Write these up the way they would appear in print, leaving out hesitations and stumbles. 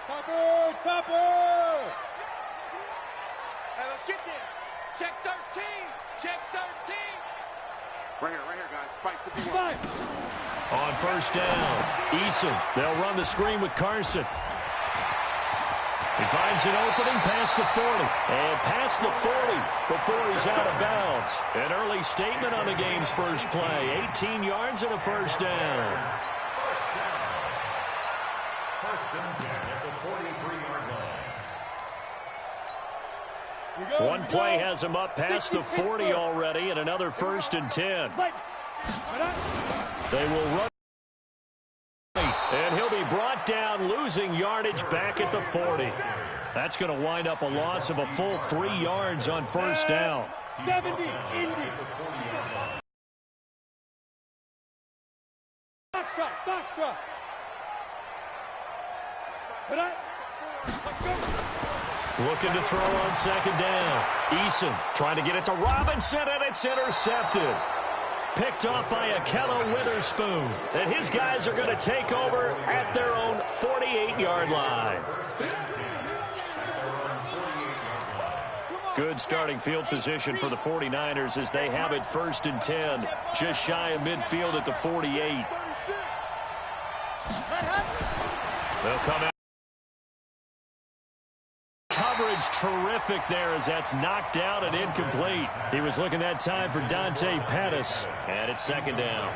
Topper! Hey, let's get there. Check 13. Check 13. Right here, guys. Fight for the one. On first down, Eason. They'll run the screen with Carson. He finds an opening past the 40. And past the 40 before he's out of bounds. An early statement on the game's first play. 18 yards and a first down. First and 10 at the 43-yard line. One play has him up past the 40 already, and another first and 10. They will run. And he'll be brought down, losing yardage back at the 40. That's going to wind up a loss of a full 3 yards on first down. 70, Indy. Foxtrot. Looking to throw on second down. Eason trying to get it to Robinson, and it's intercepted. Picked off by Akello Witherspoon. And his guys are going to take over at their own 48-yard line. Good starting field position for the 49ers as they have it first and 10. Just shy of midfield at the 48. They'll come out. Coverage terrific there as that's knocked down and incomplete. He was looking that time for Dante Pettis. And it's second down.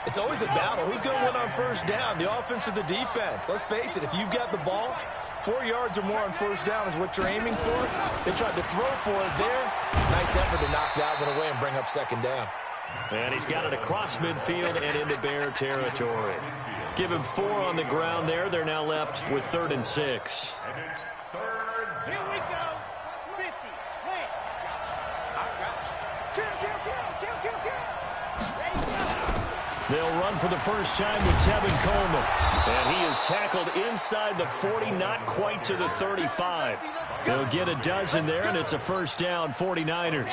It's always a battle. Who's going to win on first down, the offense or the defense? Let's face it, if you've got the ball, 4 yards or more on first down is what you're aiming for. They tried to throw for it there. Nice effort to knock that one away and bring up second down. And he's got it across midfield and into Bear territory. Give him 4 on the ground there. They're now left with 3rd and 6. Here we go. 50. Play. I got you. Kill. Ready, go. They'll run for the first time with Tevin Coleman. And he is tackled inside the 40, not quite to the 35. They'll get a dozen there, and it's a first down, 49ers.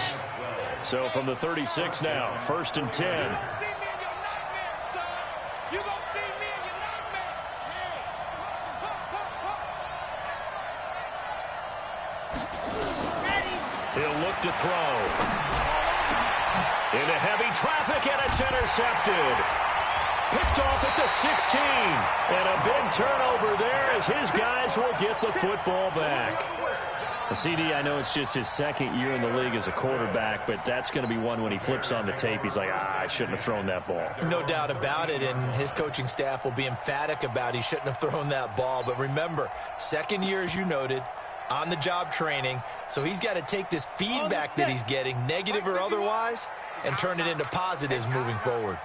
So from the 36 now, 1st and 10. He'll look to throw. Into heavy traffic, and it's intercepted. Picked off at the 16. And a big turnover there as his guys will get the football back. CD, I know it's just his second year in the league as a quarterback, but that's going to be one when he flips on the tape. He's like, I shouldn't have thrown that ball. No doubt about it, and his coaching staff will be emphatic about he shouldn't have thrown that ball. But remember, second year, as you noted, on-the-job training, so he's got to take this feedback that he's getting, negative or otherwise, and turn it into positives moving forward.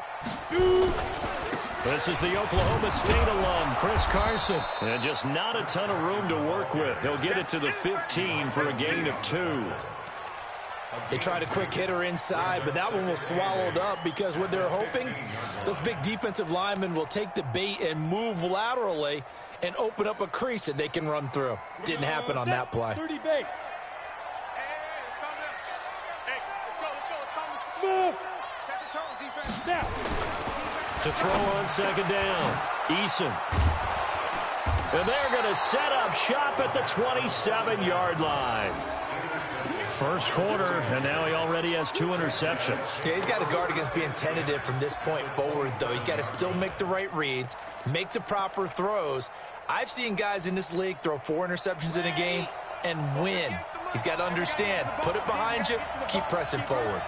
This is the Oklahoma State alum, Chris Carson. And just not a ton of room to work with. He'll get it to the 15 for a gain of 2. They tried a quick hitter inside, but that one was swallowed up because what they're hoping, those big defensive linemen will take the bait and move laterally and open up a crease that they can run through. Didn't happen on that play. 30 base. Smooth. Set the tone, defense. Now. To throw on second down, Eason. And they're going to set up shop at the 27-yard line. First quarter, and now he already has 2 interceptions. Yeah, he's got to guard against being tentative from this point forward, though. He's got to still make the right reads, make the proper throws. I've seen guys in this league throw 4 interceptions in a game and win. He's got to understand, put it behind you, keep pressing forward.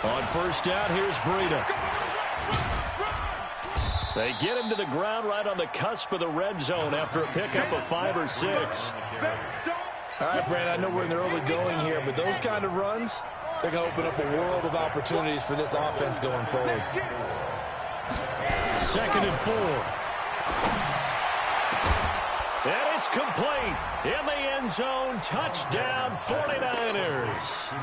On first down, here's Breida. They get him to the ground right on the cusp of the red zone after a pickup of 5 or 6. All right, Brandon, I know we're in the early going here, but those kind of runs, they're going to open up a world of opportunities for this offense going forward. 2nd and 4. And it's complete. In the end zone, touchdown 49ers.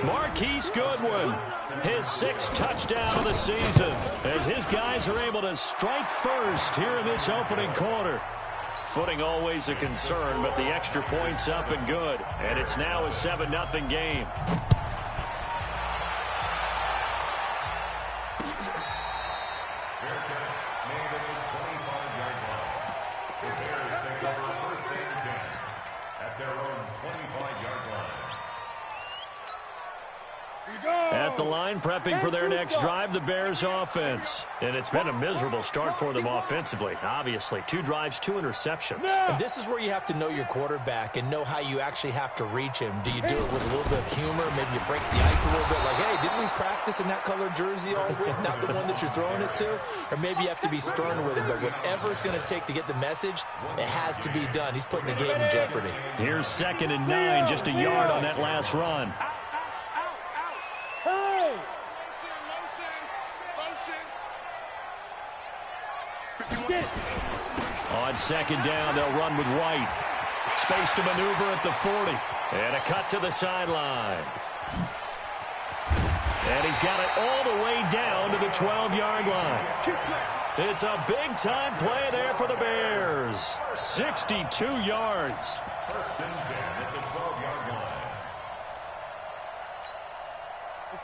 Marquise Goodwin, his 6th touchdown of the season, as his guys are able to strike first here in this opening quarter. Footing always a concern, but the extra point's up and good. And it's now a 7-0 game. for first and 10 at their own 25-yard line. At the line, prepping for their next drive, the Bears offense. And it's been a miserable start for them offensively, obviously. 2 drives, 2 interceptions. And this is where you have to know your quarterback and know how you actually have to reach him. Do you do it with a little bit of humor? Maybe you break the ice a little bit, like, hey, didn't we practice in that color jersey all week, not the one that you're throwing it to? Or maybe you have to be sterner with him. But whatever it's going to take to get the message, it has to be done. He's putting the game in jeopardy. Here's 2nd and 9, just a yard on that last run. On 2nd down, they'll run with White. Space to maneuver at the 40. And a cut to the sideline. And he's got it all the way down to the 12-yard line. It's a big-time play there for the Bears. 62 yards. First and 10 at the 12-yard line.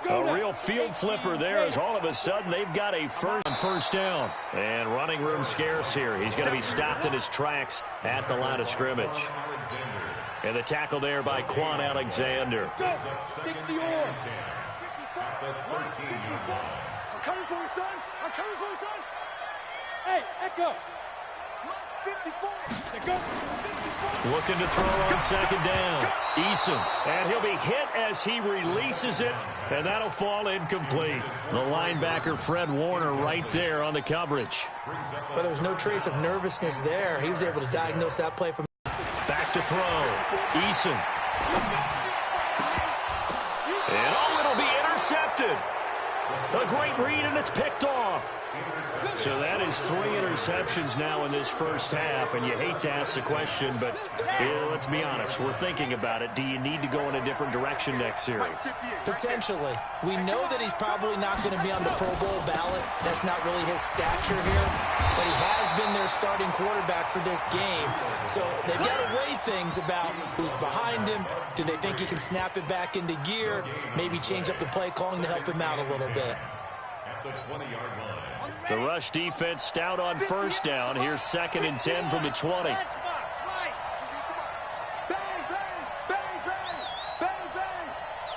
A real field flipper there as all of a sudden they've got a first down. And running room scarce here. He's going to be stopped in his tracks at the line of scrimmage. And the tackle there by Quan Alexander. 60 yards. At the 13-yard line. I'm coming for you, son. I'm coming for you, son. Hey, Echo. 54. Looking to throw on 2nd down. Eason. And he'll be hit as he releases it. And that'll fall incomplete. The linebacker, Fred Warner, right there on the coverage. But there was no trace of nervousness there. He was able to diagnose that play from back to throw. Eason. And oh, it'll be intercepted. A great read, and it's picked off. So that is 3 interceptions now in this first half, and you hate to ask the question, but let's be honest. We're thinking about it. Do you need to go in a different direction next series? Potentially. We know that he's probably not going to be on the Pro Bowl ballot. That's not really his stature here, but he has been their starting quarterback for this game. So they've got to weigh things about who's behind him. Do they think he can snap it back into gear? Maybe change up the play calling to help him out a little bit. At the 20-yard line. The rush defense stout on first down. Here's 2nd and 10 from the 20. Bang, bang, bang, bang, bang, bang.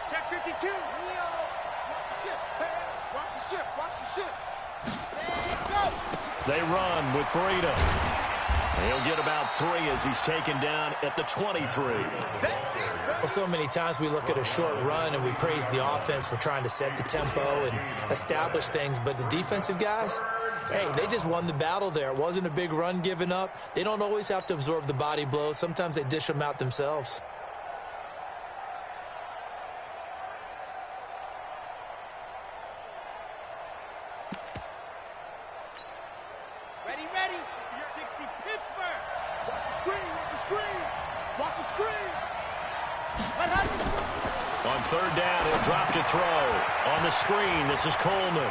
Check 52. Leo, watch the ship. Hey, watch the ship. Watch the ship. Go. They run with Breida. He'll get about 3 as he's taken down at the 23. Well, so many times we look at a short run and we praise the offense for trying to set the tempo and establish things, but the defensive guys, hey, they just won the battle there. It wasn't a big run given up. They don't always have to absorb the body blows. Sometimes they dish them out themselves. Ready, ready. 60 Pittsburgh. Watch the screen. Watch the screen. Watch the screen. On 3rd down, he'll drop to throw. On the screen, this is Coleman.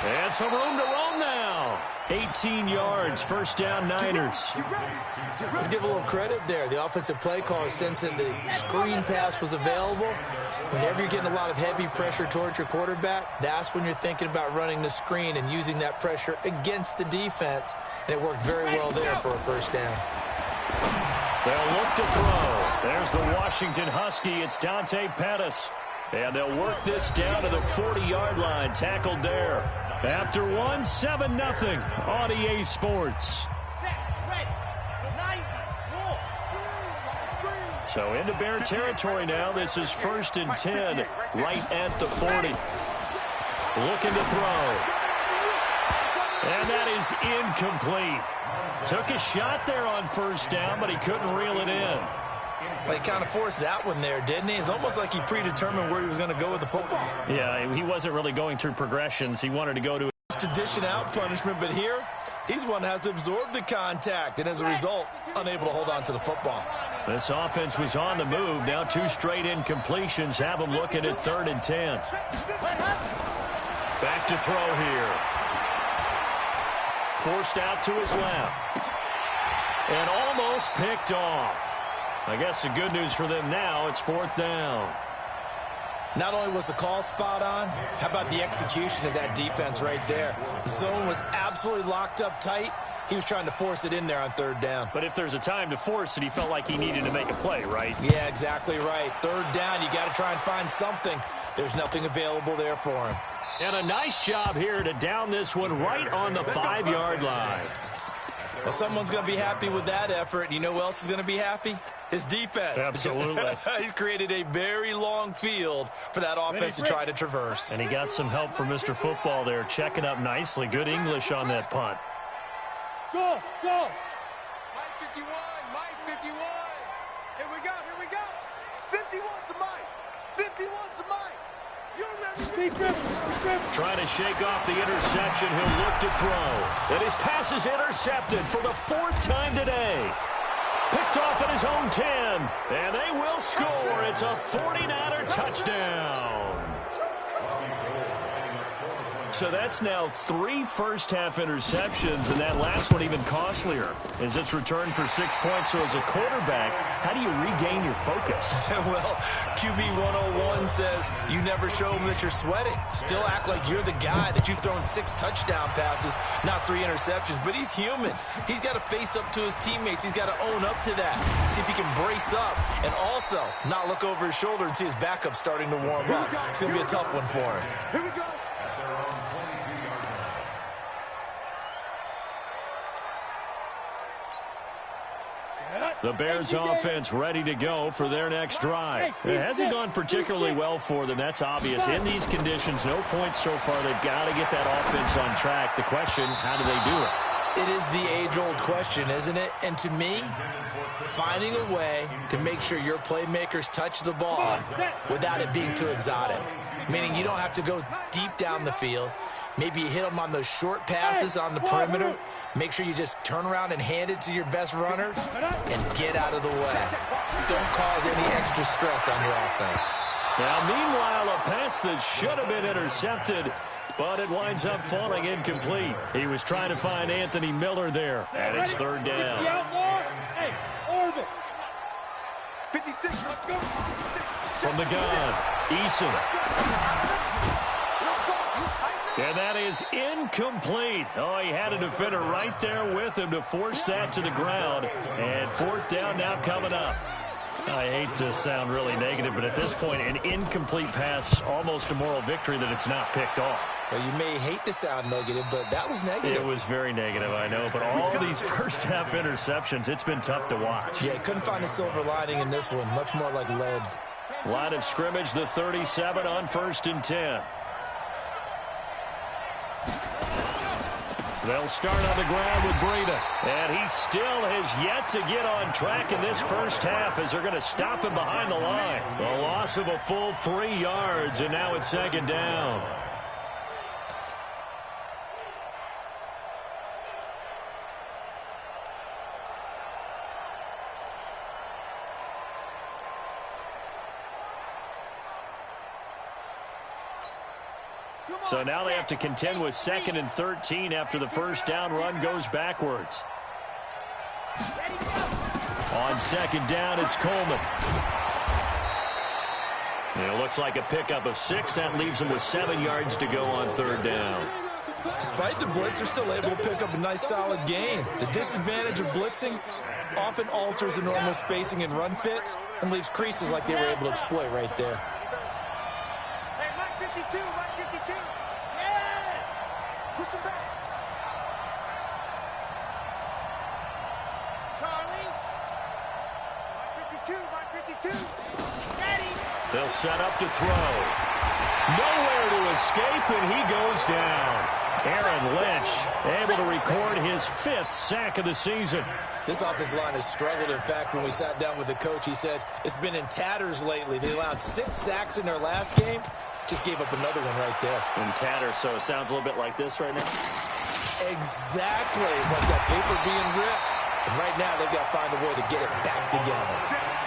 And some room to roam now. 18 yards, first down, Niners. Let's give a little credit there. The offensive play caller sensed that the screen pass was available. Whenever you're getting a lot of heavy pressure towards your quarterback, that's when you're thinking about running the screen and using that pressure against the defense. And it worked very well there for a first down. They'll look to throw. There's the Washington Husky. It's Dante Pettis. And they'll work this down to the 40-yard line. Tackled there. After 1, 7-0 on EA Sports. So into Bear territory now. This is 1st and 10 right at the 40. Looking to throw. And that is incomplete. Took a shot there on first down, but he couldn't reel it in. Well, he kind of forced that one there, didn't he? It's almost like he predetermined where he was going to go with the football. Yeah, he wasn't really going through progressions. He wanted to go to dishing out punishment, but here, he's one that has to absorb the contact, and as a result, unable to hold on to the football. This offense was on the move. Now 2 straight incompletions have him looking at 3rd and 10. Back to throw here. Forced out to his left. And almost picked off. I guess the good news for them now, it's 4th down. Not only was the call spot on, how about the execution of that defense right there? The zone was absolutely locked up tight. He was trying to force it in there on third down. But if there's a time to force it, he felt like he needed to make a play, right? Yeah, exactly right. Third down, you got to try and find something. There's nothing available there for him. And a nice job here to down this one right on the 5-yard line. Well, someone's going to be happy with that effort. You know who else is going to be happy? His defense. Absolutely. He's created a very long field for that offense to try to traverse. And he got some help from Mr. Football there, checking up nicely. Good English on that punt. Go, go. Mike 51, Mike 51. Here we go, here we go. 51's to Mike. 51's to Mike. You remember? Trying to shake off the interception. He'll look to throw. And his pass is intercepted for the 4th time today. Picked off at his own 10. And they will score. It's a 49er touchdown. So that's now 3 first-half interceptions, and that last one even costlier as it's returned for 6 points. So as a quarterback, how do you regain your focus? Well, QB 101 says you never show them that you're sweating. Still act like you're the guy, that you've thrown 6 touchdown passes, not 3 interceptions. But he's human. He's got to face up to his teammates. He's got to own up to that. See if he can brace up and also not look over his shoulder and see his backup starting to warm up. It's going to be a tough one for him. Here we go. The Bears offense ready to go for their next drive. It hasn't gone particularly well for them. That's obvious. In these conditions, no points so far. They've got to get that offense on track. The question, how do they do it? It is the age-old question, isn't it? And to me, finding a way to make sure your playmakers touch the ball without it being too exotic. Meaning you don't have to go deep down the field. Maybe you hit them on those short passes on the perimeter. Make sure you just turn around and hand it to your best runner and get out of the way. Don't cause any extra stress on your offense. Now, meanwhile, a pass that should have been intercepted, but it winds up falling incomplete. He was trying to find Anthony Miller there, and it's 3rd down. Hey, orbit. 56, let's go. From the gun, Eason. And that is incomplete. Oh, he had a defender right there with him to force that to the ground. And 4th down now coming up. I hate to sound really negative, but at this point, an incomplete pass, almost a moral victory that it's not picked off. Well, you may hate to sound negative, but that was negative. It was very negative, I know. But all these first-half interceptions, it's been tough to watch. Yeah, couldn't find a silver lining in this one. Much more like lead. Line of scrimmage, the 37 on 1st and 10. They'll start on the ground with Breida. And he still has yet to get on track in this first half as they're going to stop him behind the line. A loss of a full 3 yards, and now it's 2nd down. So now they have to contend with 2nd and 13 after the first down run goes backwards. On 2nd down, it's Coleman. And it looks like a pickup of 6. That leaves them with 7 yards to go on 3rd down. Despite the blitz, they're still able to pick up a nice, solid gain. The disadvantage of blitzing often alters the normal spacing and run fits and leaves creases like they were able to exploit right there. Hey, Mike 52, Mike 52. Yes! Push him back. Charlie. Mike 52, Mike 52. Daddy. They'll set up to throw. Nowhere to escape, and he goes down. Aaron Lynch able to record his 5th sack of the season. This offensive line has struggled. In fact, when we sat down with the coach, he said it's been in tatters lately. They allowed 6 sacks in their last game. Just gave up another one right there. In tatters, so it sounds a little bit like this right now. Exactly. It's like that paper being ripped. And right now, they've got to find a way to get it back together.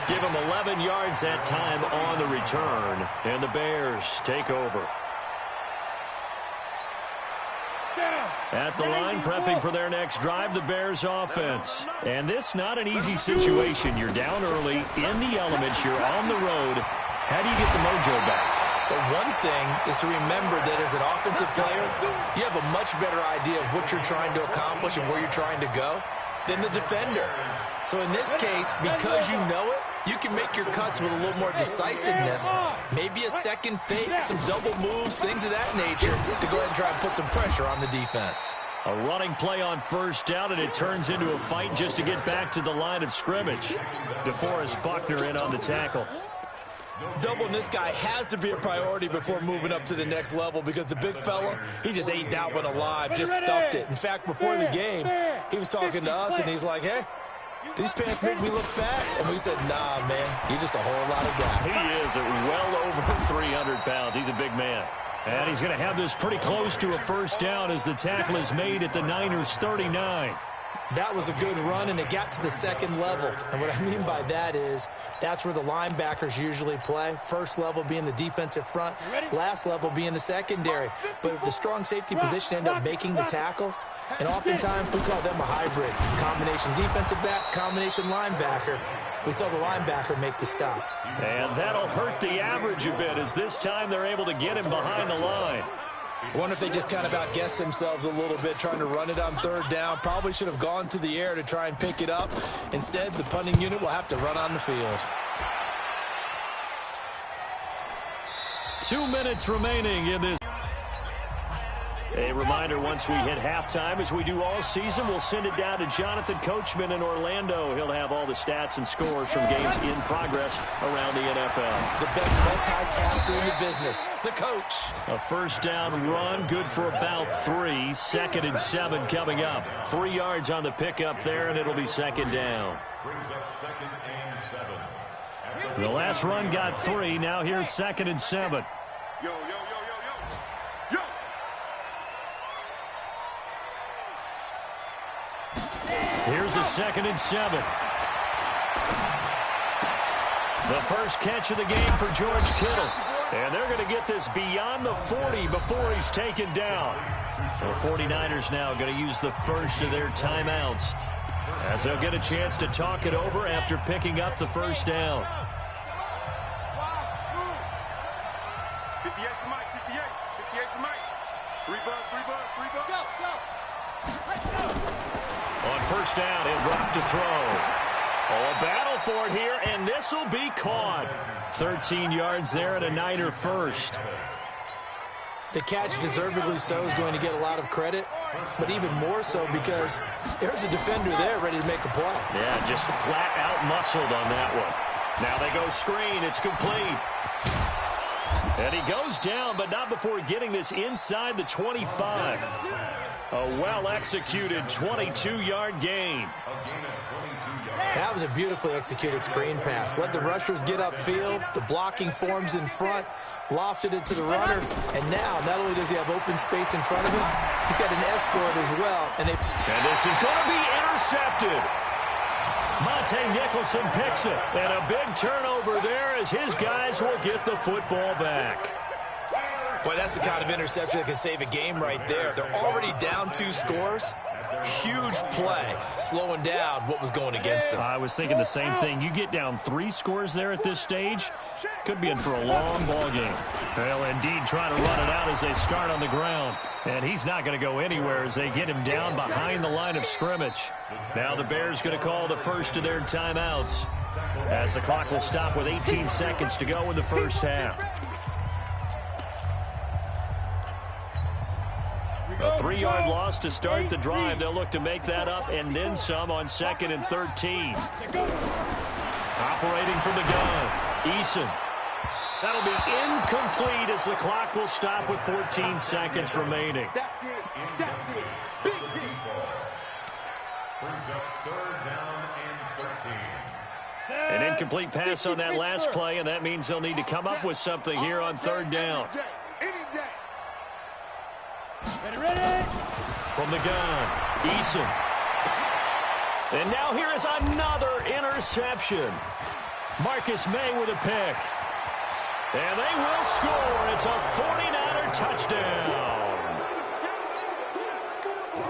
Give them 11 yards that time on the return. And the Bears take over. At the line, prepping for their next drive, the Bears offense. And this not an easy situation. You're down early, in the elements, you're on the road. How do you get the mojo back? But one thing is to remember that as an offensive player, you have a much better idea of what you're trying to accomplish and where you're trying to go than the defender. So in this case, because you know it, you can make your cuts with a little more decisiveness, maybe a second fake, some double moves, things of that nature, to go ahead and try and put some pressure on the defense. A running play on first down, and it turns into a fight just to get back to the line of scrimmage. DeForest Buckner in on the tackle. Doubling this guy has to be a priority before moving up to the next level, because the big fella, he just ate that one alive, just stuffed it. In fact, before the game, he was talking to us, and he's like, hey, these pants make me look fat. And we said, nah, man, you're just a whole lot of guy. He is well over 300 pounds. He's a big man. And he's going to have this pretty close to a first down as the tackle is made at the Niners' 39. That was a good run, and it got to the second level. And what I mean by that is that's where the linebackers usually play. First level being the defensive front, last level being the secondary. But if the strong safety position ended up making the tackle, and oftentimes we call them a hybrid. Combination defensive back, combination linebacker. We saw the linebacker make the stop. And that'll hurt the average a bit, as this time they're able to get him behind the line. I wonder if they just kind of outguessed themselves a little bit trying to run it on third down. Probably should have gone to the air to try and pick it up. Instead, the punting unit will have to run on the field. 2 minutes remaining in this. A reminder, once we hit halftime, as we do all season, we'll send it down to Jonathan Coachman in Orlando. He'll have all the stats and scores from games in progress around the NFL. The best multitasker in the business, the coach. A first down run, good for about 3. 2nd and 7 coming up. 3 yards on the pickup there, and it'll be second down. Brings up 2nd and 7. The last run got 3. Now here's 2nd and 7. Yo, yo, yo, yo, yo. Yo! Here's a 2nd and 7. The first catch of the game for George Kittle. And they're going to get this beyond the 40 before he's taken down. So the 49ers now going to use the first of their timeouts, as they'll get a chance to talk it over after picking up the first down. 58 for Mike, 58. 58 for Mike. 3 bucks, 3 bucks, 3 bucks. Go, go. Let's go. On first down, he'll drop to throw. Oh, a battle for it here, and this will be caught. 13 yards there, and a Niner first. The catch, deservedly so, is going to get a lot of credit, but even more so because there's a defender there ready to make a play. Yeah, just flat out muscled on that one. Now they go screen. It's complete. And he goes down, but not before getting this inside the 25. A well-executed 22-yard gain. That was a beautifully executed screen pass. Let the rushers get upfield. The blocking forms in front. Lofted it to the runner. And now, not only does he have open space in front of him, he's got an escort as well. And this is going to be intercepted. Monte Nicholson picks it. And a big turnover there as his guys will get the football back. Boy, that's the kind of interception that can save a game right there. They're already down 2 scores. Huge play, slowing down what was going against them. I was thinking the same thing. You get down 3 scores there at this stage, could be in for a long ball game. They'll indeed try to run it out as they start on the ground. And he's not going to go anywhere as they get him down behind the line of scrimmage. Now the Bears going to call the first of their timeouts, as the clock will stop with 18 seconds to go in the first half. A 3-yard loss to start the drive. They'll look to make that up and then some on 2nd and 13. Operating from the gun, Eason. That'll be incomplete as the clock will stop with 14 seconds remaining. That's it. That's it. Big hit. Brings up 3rd down and 13. An incomplete pass on that last play, and that means they'll need to come up with something here on 3rd down. Any day. Ready? From the gun, Eason. And now here is another interception. Marcus May with a pick. And they will score. It's a 49er touchdown.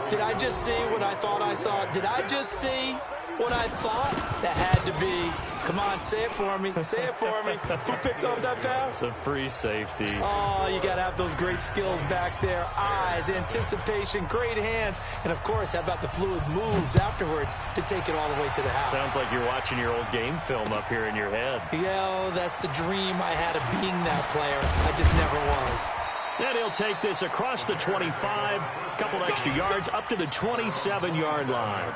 Did I just see what I thought I saw? Did I just see what I thought? That had to be. Come on, say it for me. Say it for me. Who picked up that pass? The free safety. Oh, you got to have those great skills back there. Eyes, anticipation, great hands. And, of course, how about the fluid moves afterwards to take it all the way to the house? Sounds like you're watching your old game film up here in your head. Yeah, that's the dream I had of being that player. I just never was. And he'll take this across the 25, a couple extra yards, up to the 27-yard line.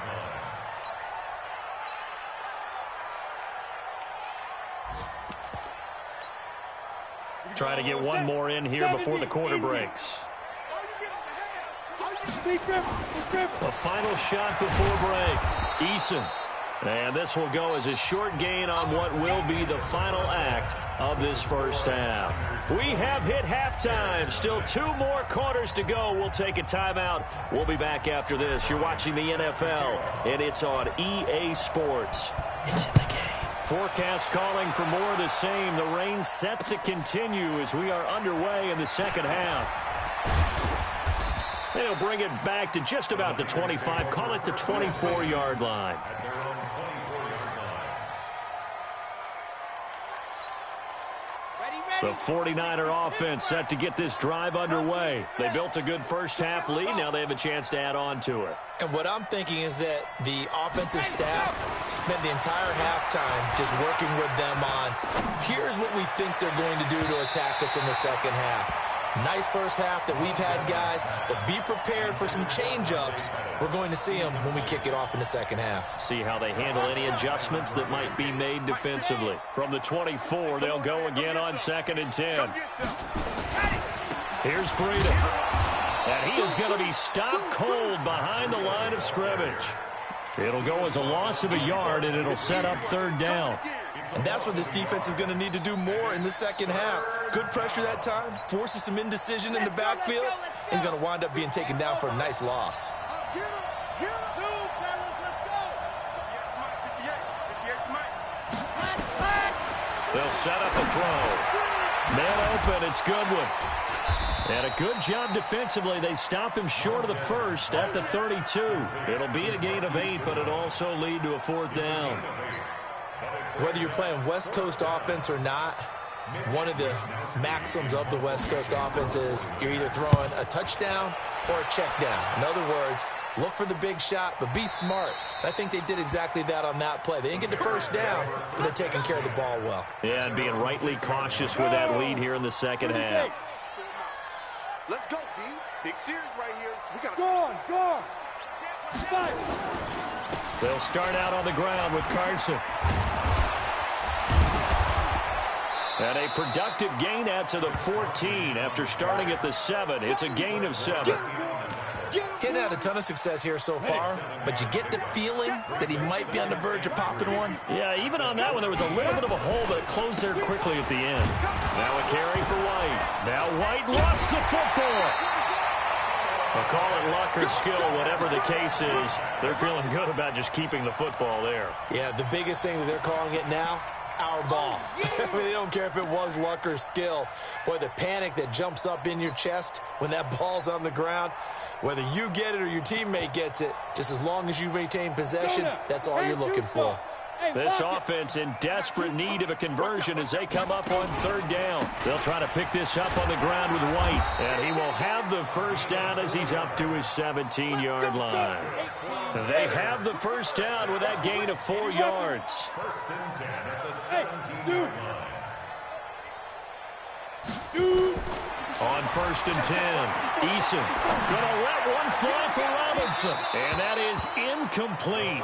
Try to get one more in here before the quarter breaks. A final shot before break. Eason. And this will go as a short gain on what will be the final act of this first half. We have hit halftime. Still 2 more quarters to go. We'll take a timeout. We'll be back after this. You're watching the NFL, and it's on EA Sports. It's in the game. Forecast calling for more of the same. The rain set to continue as we are underway in the second half. They'll bring it back to just about the 25. Call it the 24-yard line. The 49er offense set to get this drive underway. They built a good first-half lead. Now they have a chance to add on to it. And what I'm thinking is that the offensive staff spent the entire halftime just working with them on, here's what we think they're going to do to attack us in the second half. Nice first half that we've had, guys, but be prepared for some change-ups. We're going to see them when we kick it off in the second half. See how they handle any adjustments that might be made defensively. From the 24, they'll go again on 2nd and 10. Here's Breida. And he is going to be stopped cold behind the line of scrimmage. It'll go as a loss of a yard, and it'll set up 3rd down. And that's what this defense is going to need to do more in the second half. Good pressure that time, forces some indecision in the backfield. He's going to wind up being taken down for a nice loss. They'll set up a throw. Man open, it's Goodwin. And a good job defensively. They stop him short of the first at the 32. It'll be a gain of 8, but it'll also lead to a 4th down. Whether you're playing West Coast offense or not, one of the maxims of the West Coast offense is you're either throwing a touchdown or a check down. In other words, look for the big shot, but be smart. I think they did exactly that on that play. They didn't get the first down, but they're taking care of the ball well. Yeah, and being rightly cautious with that lead here in the second half. Let's go, D. Big series right here. We got Go on. They'll start out on the ground with Carson. And a productive gain out to the 14 after starting at the 7. It's a gain of 7. Getting had a ton of success here so far, but you get the feeling that he might be on the verge of popping one. Yeah, even on that one, there was a little bit of a hole, but it closed there quickly at the end. Now a carry for White. Now White lost the football. I'll call it luck or skill, whatever the case is. They're feeling good about just keeping the football there. Yeah, the biggest thing that they're calling it now, our ball. I mean, they don't care if it was luck or skill. Boy, the panic that jumps up in your chest when that ball's on the ground, whether you get it or your teammate gets it, just as long as you maintain possession, that's all you're looking for. This offense in desperate need of a conversion as they come up on 3rd down. They'll try to pick this up on the ground with White, and he will have the first down as he's up to his 17-yard line. They have the first down with that gain of 4 yards. 1st and 10 at the 17-yard line. On 1st and 10, Eason gonna let one fly for Robinson, and that is incomplete.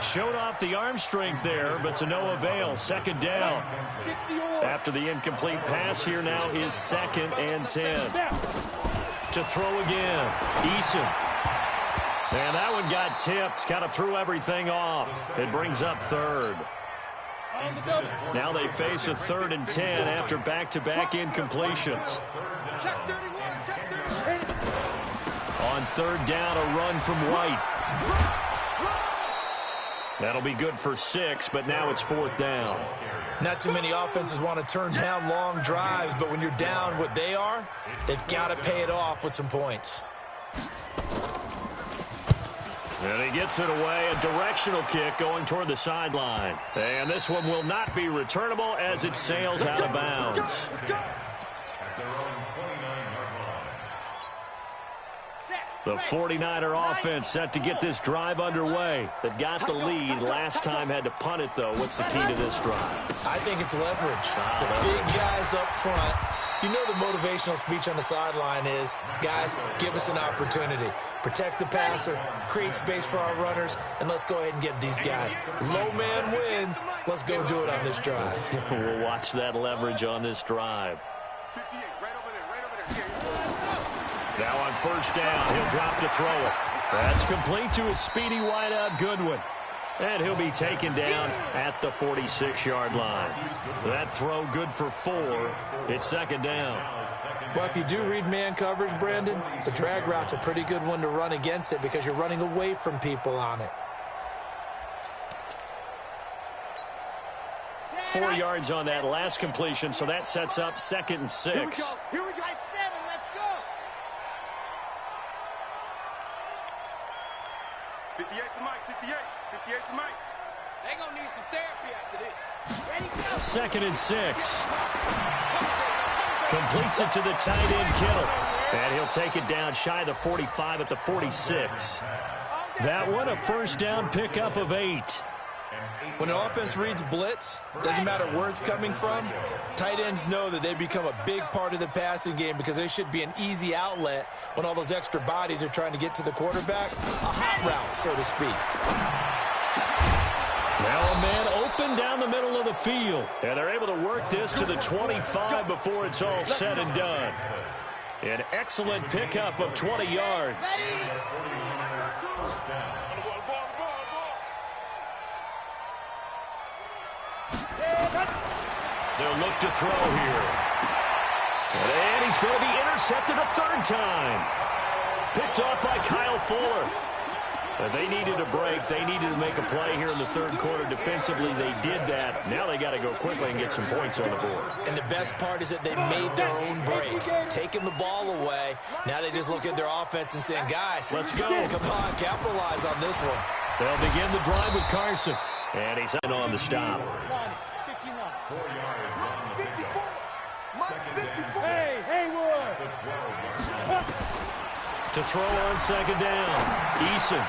Showed off the arm strength there, but to no avail. 2nd down. After the incomplete pass, here now is 2nd and 10. To throw again, Eason. And that one got tipped, kind of threw everything off. It brings up 3rd. Now they face a 3rd and 10 after back-to-back incompletions. On 3rd down, a run from White. That'll be good for 6, but now it's 4th down. Not too many offenses want to turn down long drives, but when you're down what they are, they've got to pay it off with some points. And he gets it away, a directional kick going toward the sideline. And this one will not be returnable as it sails out of bounds. At their own 29-yard line. The 49er offense set to get this drive underway. They've got the lead. Last time had to punt it, though. What's the key to this drive? I think it's leverage. The big guys up front. You know the motivational speech on the sideline is, guys, give us an opportunity. Protect the passer, create space for our runners, and let's go ahead and get these guys. Low man wins. Let's go do it on this drive. We'll watch that leverage on this drive. 58, right over there. Now on first down, he'll drop to throw it. That's complete to his speedy wideout Goodwin. And he'll be taken down at the 46-yard line. That throw good for 4. It's second down. Well, if you do read man coverage, Brandon, the drag route's a pretty good one to run against it because you're running away from people on it. 4 yards on that last completion, so that sets up 2nd and 6. Here we go. 7, let's go. 58 to Mike, 58. 58 to Mike. They're going to need some therapy after this. Ready, go. 2nd and 6. Completes it to the tight end, Kittle. And he'll take it down shy of the 45 at the 46. That one, a first down pickup of 8. When an offense reads blitz, doesn't matter where it's coming from, tight ends know that they become a big part of the passing game because they should be an easy outlet when all those extra bodies are trying to get to the quarterback. A hot route, so to speak. Now a man open down the middle of the field. And they're able to work this to the 25 before it's all said and done. An excellent pickup of 20 yards. They'll look to throw here. And he's going to be intercepted a 3rd time. Picked off by Kyle Fuller. But they needed a break. They needed to make a play here in the 3rd quarter. Defensively, they did that. Now they got to go quickly and get some points on the board. And the best part is that they made their own break, taking the ball away. Now they just look at their offense and saying, guys, let's go. Come on, capitalize on this one. They'll begin the drive with Carson. And he's in on the stop. 4 yards on the pickup. Second down. Hey, Haywood. The 12-yard line. To throw on second down, Eason.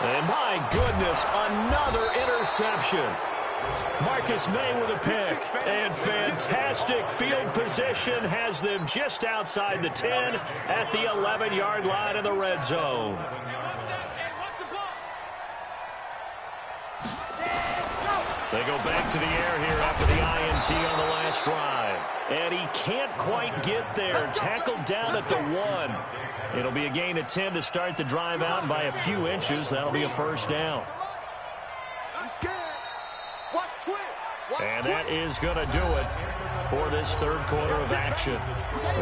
And my goodness, another interception. Marcus May with a pick. And fantastic field position has them just outside the 10 at the 11-yard line in the red zone. They go back to the air here after the INT on the last drive. And he can't quite get there. Tackled down at the 1. It'll be a gain of 10 to start the drive out by a few inches. That'll be a first down. And that is going to do it for this 3rd quarter of action.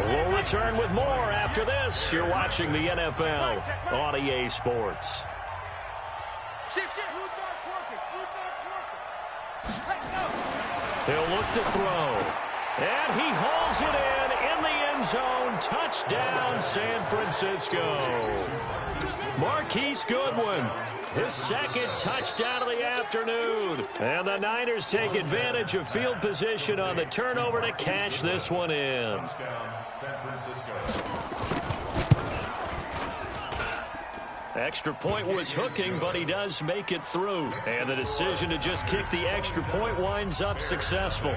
We'll return with more after this. You're watching the NFL on EA Sports. He'll look to throw. And he hauls it in the end zone. Touchdown, San Francisco. Marquise Goodwin, his 2nd touchdown of the afternoon. And the Niners take advantage of field position on the turnover to cash this one in. Touchdown, San Francisco. Extra point was hooking, but he does make it through. And the decision to just kick the extra point winds up successful.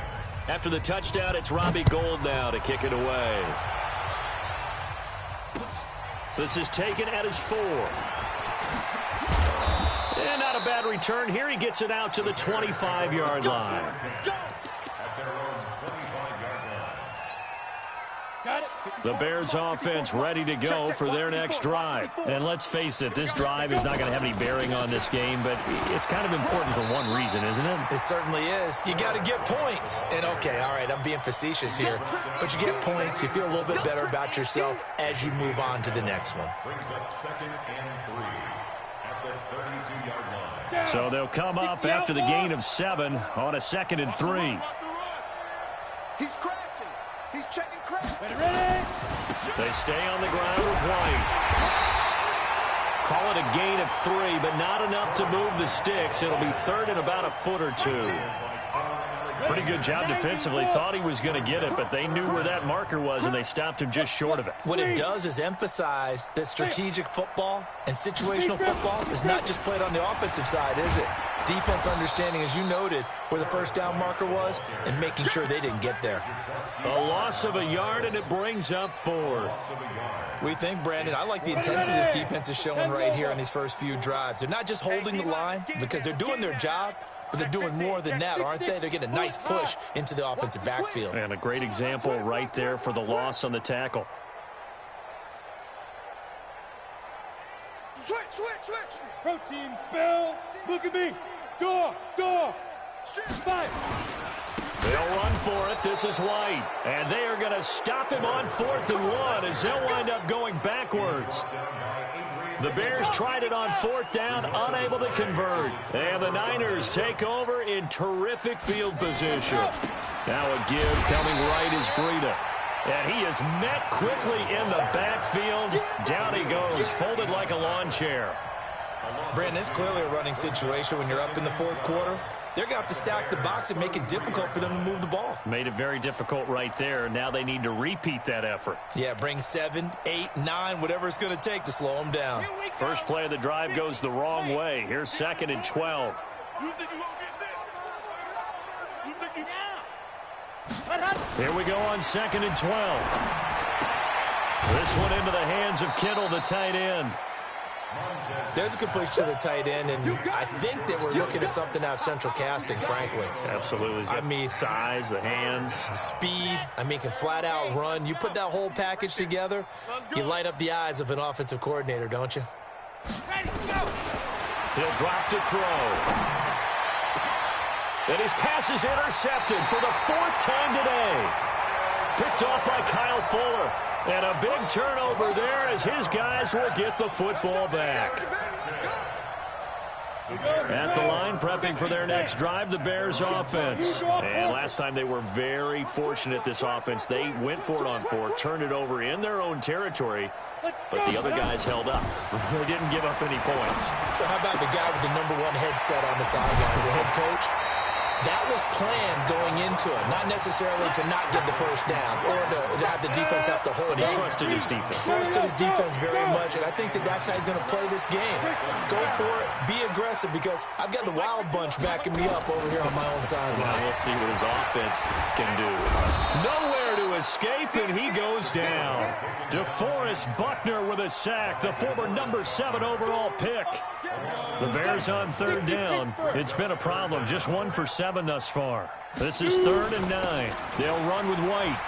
After the touchdown, it's Robbie Gould now to kick it away. This is taken at his 4. And not a bad return here. He gets it out to the 25-yard line. At their own 25-yard line. Got it. The Bears offense ready to go for their next drive. And let's face it, this drive is not going to have any bearing on this game, but it's kind of important for one reason, isn't it? It certainly is. You got to get points. And, okay, all right, I'm being facetious here. But you get points. You feel a little bit better about yourself as you move on to the next one. Brings up 2nd and 3 at the 32-yard line. So they'll come up after the gain of 7 on a 2nd and 3. He's crashing. He's checking crash. They stay on the ground with White. Call it a gain of 3, but not enough to move the sticks. It'll be third and about a foot or two. Pretty good job defensively. Thought he was going to get it, but they knew where that marker was, and they stopped him just short of it. What it does is emphasize that strategic football and situational football is not just played on the offensive side, is it? Defense understanding, as you noted, where the first down marker was and making sure they didn't get there. A loss of a yard, and it brings up fourth. We think, Brandon, I like the intensity this defense is showing right here on these first few drives. They're not just holding the line because they're doing their job, but they're doing more than that, aren't they? They're getting a nice push into the offensive backfield. And a great example right there for the loss on the tackle. Switch. Protein spell. Look at me. Door. Fight. They'll run for it. This is White. And they are going to stop him on 4th and 1 as they'll wind up going backwards. The Bears tried it on 4th down, unable to convert. And the Niners take over in terrific field position. Now a give coming right is Breida. And he is met quickly in the backfield. Down he goes, folded like a lawn chair. Brandon, it's clearly a running situation when you're up in the fourth quarter. They're going to have to stack the box and make it difficult for them to move the ball. Made it very difficult right there. Now they need to repeat that effort. Yeah, bring 7, 8, 9, whatever it's going to take to slow them down. First play of the drive goes the wrong way. Here's 2nd and 12. Here we go on 2nd and 12. This one into the hands of Kittle, the tight end. There's a completion to the tight end, and I think that we're looking at something out of central casting, frankly. Absolutely. I mean, size, the hands. Speed, can flat out run. You put that whole package together, you light up the eyes of an offensive coordinator, don't you? He'll drop to throw. And his pass is intercepted for the 4th time today. Picked off by Kyle Fuller. And a big turnover there as his guys will get the football back. At the line, prepping for their next drive, the Bears offense. And last time they were very fortunate, this offense. They went for it on 4, turned it over in their own territory, but the other guys held up. They didn't give up any points. So how about the guy with the #1 headset on the sidelines, the head coach? That was planned going into it, not necessarily to not get the first down or to have the defense have to hold it. He trusted his defense. Trusted his defense very much, and I think that that's how he's going to play this game. Go for it, be aggressive, because I've got the wild bunch backing me up over here on my own sideline. Well, we'll see what his offense can do. Nowhere to escape, and he goes down. DeForest Buckner with a sack, the former #7 overall pick. The Bears on 3rd down. It's been a problem. Just 1 for 7 thus far. This is 3rd and 9. They'll run with White.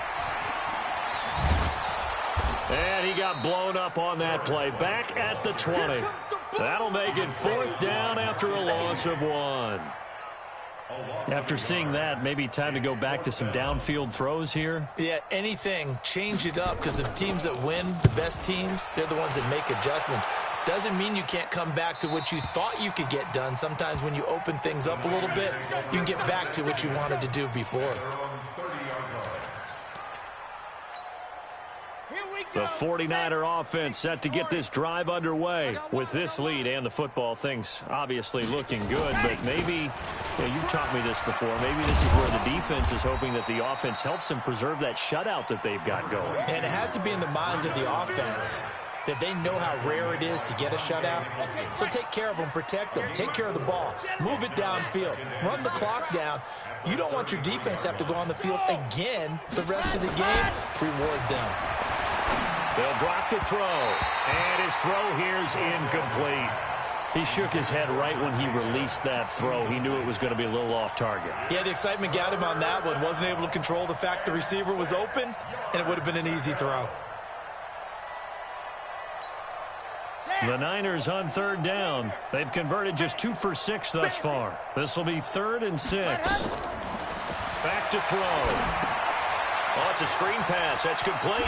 And he got blown up on that play. Back at the 20. That'll make it 4th down after a loss of 1. After seeing that, maybe time to go back to some downfield throws here. Yeah, anything. Change it up, because the teams that win, the best teams, they're the ones that make adjustments. Doesn't mean you can't come back to what you thought you could get done. Sometimes when you open things up a little bit, you can get back to what you wanted to do before. The 49er offense set to get this drive underway. With this lead and the football, things obviously looking good, but maybe, you've taught me this before, maybe this is where the defense is hoping that the offense helps them preserve that shutout that they've got going. And it has to be in the minds of the offense that they know how rare it is to get a shutout. So take care of them, protect them, take care of the ball, move it downfield, run the clock down. You don't want your defense to have to go on the field again the rest of the game. Reward them. They'll drop the throw, and his throw here's incomplete. He shook his head right when he released that throw. He knew it was going to be a little off target. Yeah, the excitement got him on that one. Wasn't able to control the fact the receiver was open, and it would have been an easy throw. The Niners on 3rd down. They've converted just 2 for 6 thus far. This will be 3rd and 6. Back to throw. Oh, it's a screen pass. That's complete.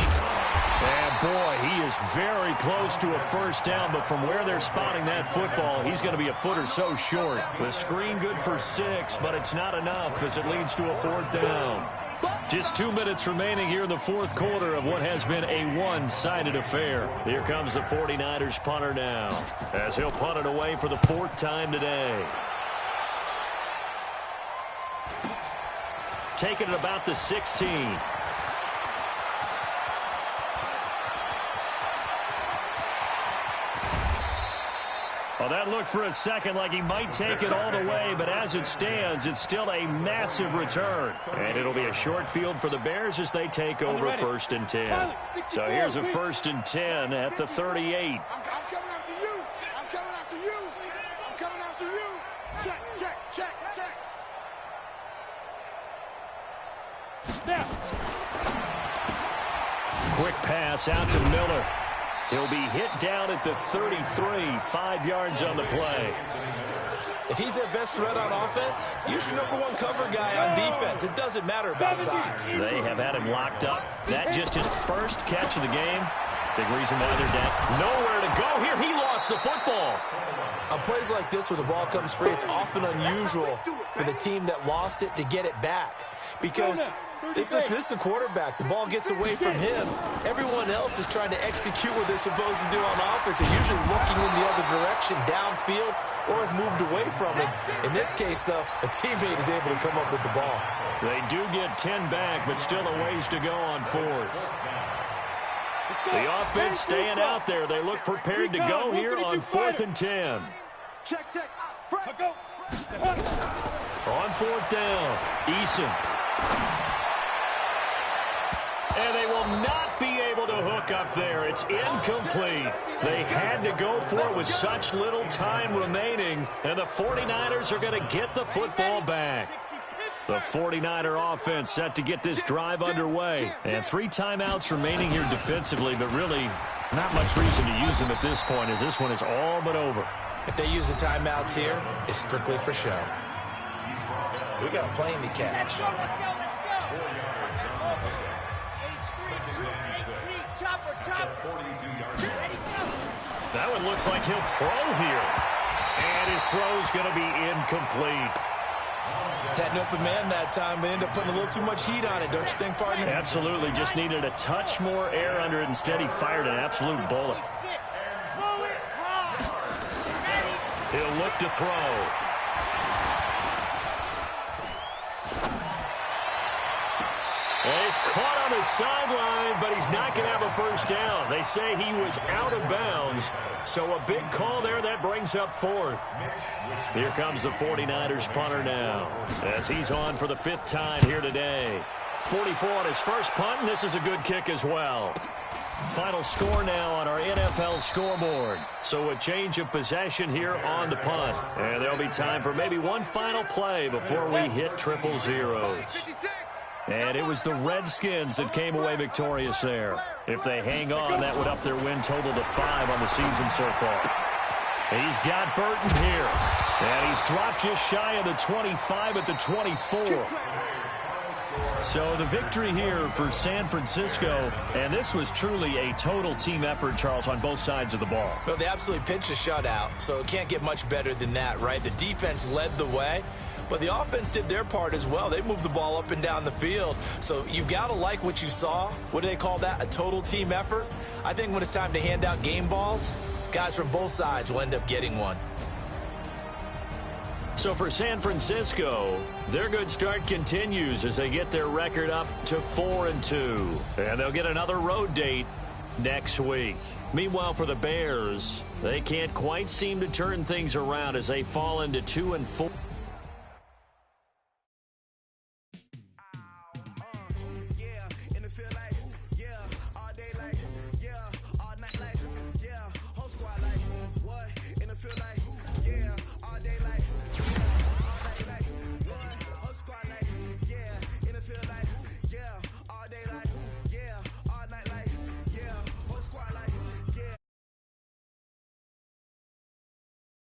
And, boy, he is very close to a first down, but from where they're spotting that football, he's going to be a foot or so short. The screen good for 6, but it's not enough as it leads to a 4th down. Just 2 minutes remaining here in the fourth quarter of what has been a one-sided affair. Here comes the 49ers punter now, as he'll punt it away for the fourth time today. Taking it about the 16. Well, that looked for a second like he might take it all the way, but as it stands, it's still a massive return. And it'll be a short field for the Bears as they take over 1st and 10. So here's a 1st and 10 at the 38. I'm coming after you. I'm coming after you. I'm coming after you. Check, check, check, check. Now. Quick pass out to Miller. He'll be hit down at the 33, 5 yards on the play. If he's their best threat on offense, use your number one cover guy on defense. It doesn't matter about size. They have had him locked up. That just his first catch of the game. Big reason now they're down. Nowhere to go here. He lost the football. On plays like this where the ball comes free, it's often unusual for the team that lost it to get it back. Because this is a quarterback. The ball gets away from him. Everyone else is trying to execute what they're supposed to do on offense. They're usually looking in the other direction, downfield, or have moved away from him. In this case, though, a teammate is able to come up with the ball. They do get 10 back, but still a ways to go on 4th. The offense staying out there. They look prepared to go here on 4th and 10. Check, check. Go. On 4th down, Eason. And they will not be able to hook up there. It's incomplete. They had to go for it with such little time remaining, and the 49ers are going to get the football back. The 49er offense set to get this drive underway. And 3 timeouts remaining here defensively, but really not much reason to use them at this point as this one is all but over. If they use the timeouts here, it's strictly for show. We got a plane to catch. Let's go. That one looks like he'll throw here. And his throw's going to be incomplete. Had an open man that time, but ended up putting a little too much heat on it, don't you think, partner? Absolutely. Just needed a touch more air under it. Instead, he fired an absolute bullet. He'll look to throw. And he's caught on the sideline, but he's not going to have a first down. They say he was out of bounds, so a big call there that brings up 4th. Here comes the 49ers punter now, as he's on for the 5th time here today. 44 on his first punt, and this is a good kick as well. Final score now on our NFL scoreboard. So a change of possession here on the punt. And there'll be time for maybe one final play before we hit triple zeros. And it was the Redskins that came away victorious there. If they hang on, that would up their win total to 5 on the season so far. He's got Burton here. And he's dropped just shy of the 25 at the 24. So the victory here for San Francisco, and this was truly a total team effort, Charles, on both sides of the ball. Well, they absolutely pinched a shutout, so it can't get much better than that, right? The defense led the way, but the offense did their part as well. They moved the ball up and down the field, so you've got to like what you saw. What do they call that? A total team effort? I think when it's time to hand out game balls, guys from both sides will end up getting one. So for San Francisco, their good start continues as they get their record up to 4-2. And they'll get another road date next week. Meanwhile, for the Bears, they can't quite seem to turn things around as they fall into 2-4.